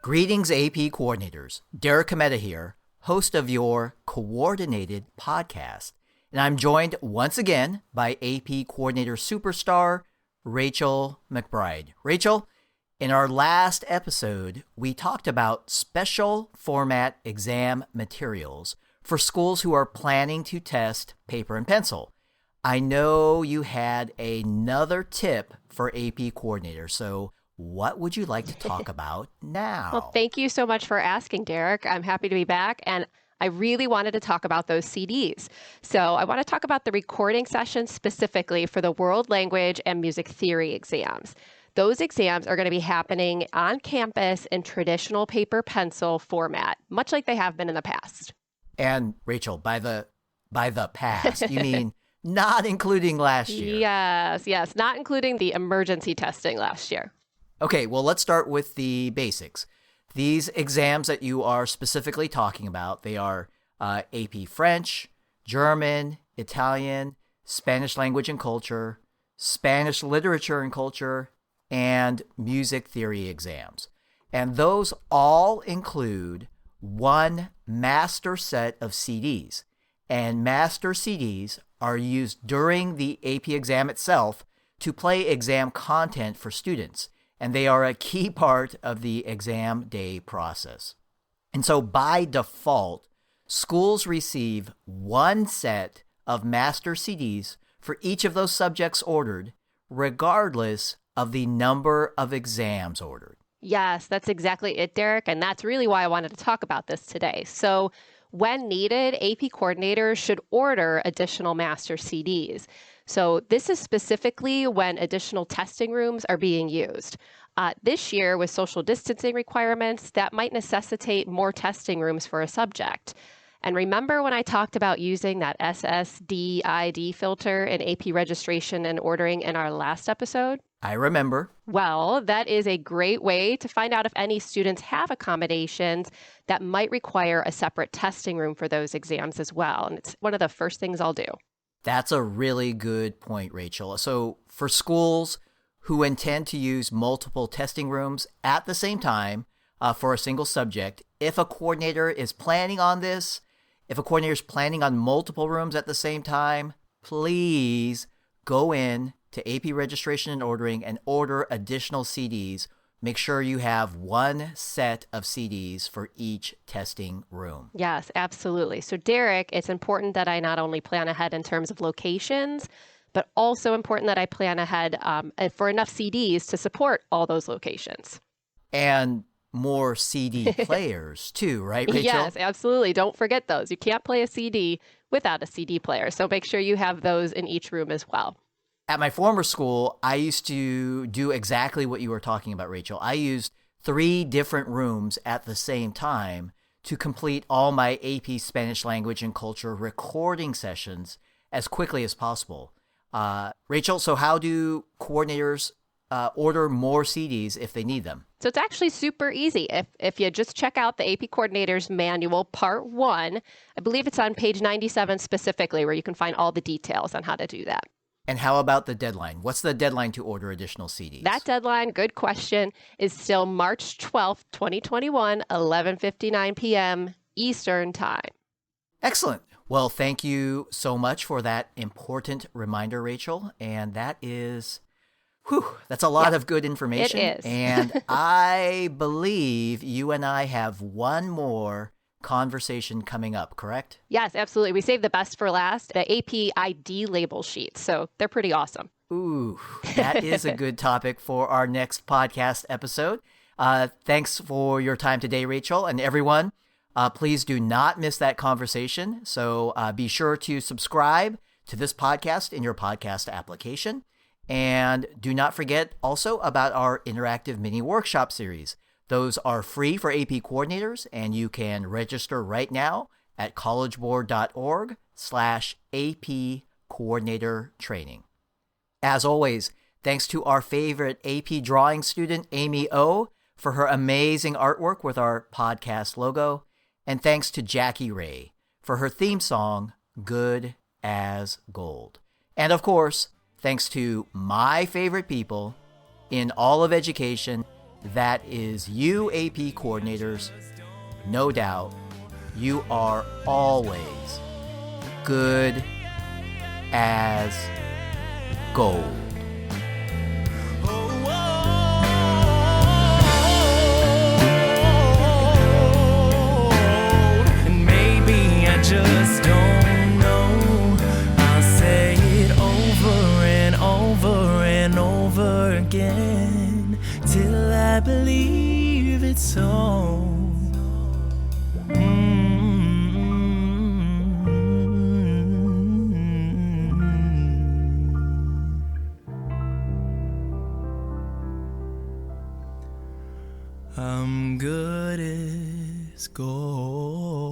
Greetings, AP coordinators. Derek Cometa here, host of your Coordinated podcast. And I'm joined once again by AP coordinator superstar, Rachel McBride. Rachel, in our last episode, we talked about special format exam materials for schools who are planning to test paper and pencil. I know you had another tip for AP coordinators, so what would you like to talk about now? Well, thank you so much for asking, Derek. I'm happy to be back, and I really wanted to talk about those CDs. So I want to talk about the recording sessions specifically for the world language and music theory exams. Those exams are going to be happening on campus in traditional paper pencil format, much like they have been in the past. And Rachel, by the past, you mean not including last year? Yes, not including the emergency testing last year. Okay, well, let's start with the basics. These exams that you are specifically talking about, they are AP French, German, Italian, Spanish language and culture, Spanish literature and culture, and music theory exams. And those all include one master set of CDs. And master CDs are used during the AP exam itself to play exam content for students. And they are a key part of the exam day process. And so by default, schools receive one set of master CDs for each of those subjects ordered, regardless of the number of exams ordered. Yes, that's exactly it, Derek. And that's really why I wanted to talk about this today. So when needed, AP coordinators should order additional master CDs. So this is specifically when additional testing rooms are being used. This year, with social distancing requirements, that might necessitate more testing rooms for a subject. And remember when I talked about using that SSDID filter in AP registration and ordering in our last episode? I remember. Well, that is a great way to find out if any students have accommodations that might require a separate testing room for those exams as well. And it's one of the first things I'll do. That's a really good point, Rachel. So for schools who intend to use multiple testing rooms at the same time for a single subject, if a coordinator is planning on this, if a coordinator is planning on multiple rooms at the same time, please go in to AP registration and ordering and order additional CDs. Make sure you have one set of CDs for each testing room. Yes, absolutely. So Derek, it's important that I not only plan ahead in terms of locations, but also important that I plan ahead for enough CDs to support all those locations. And more CD players too, right, Rachel? Yes, absolutely. Don't forget those. You can't play a CD without a CD player. So make sure you have those in each room as well. At my former school, I used to do exactly what you were talking about, Rachel. I used 3 different rooms at the same time to complete all my AP Spanish language and culture recording sessions as quickly as possible. Rachel, so how do coordinators order more CDs if they need them? So it's actually super easy. If you just check out the AP Coordinators Manual Part 1, I believe it's on page 97 specifically, where you can find all the details on how to do that. And how about the deadline? What's the deadline to order additional CDs? That deadline, good question, is still March 12th, 2021, 11:59 p.m. Eastern Time. Excellent. Well, thank you so much for that important reminder, Rachel. And that's a lot of good information. It is. And I believe you and I have one more conversation coming up, correct? Yes, absolutely. We saved the best for last, the AP ID label sheets. So they're pretty awesome. Ooh, that is a good topic for our next podcast episode. Thanks for your time today, Rachel. And everyone, please do not miss that conversation. So be sure to subscribe to this podcast in your podcast application. And do not forget also about our interactive mini workshop series. Those are free for AP coordinators, and you can register right now at collegeboard.org/AP coordinator training. As always, thanks to our favorite AP drawing student, Amy O, for her amazing artwork with our podcast logo. And thanks to Jackie Ray for her theme song, Good as Gold. And of course, thanks to my favorite people in all of education, that is you, AP coordinators. No doubt, you are always good as gold. And maybe I just don't know. I'll say it over and over and over again till I believe it's so. I'm good as gold.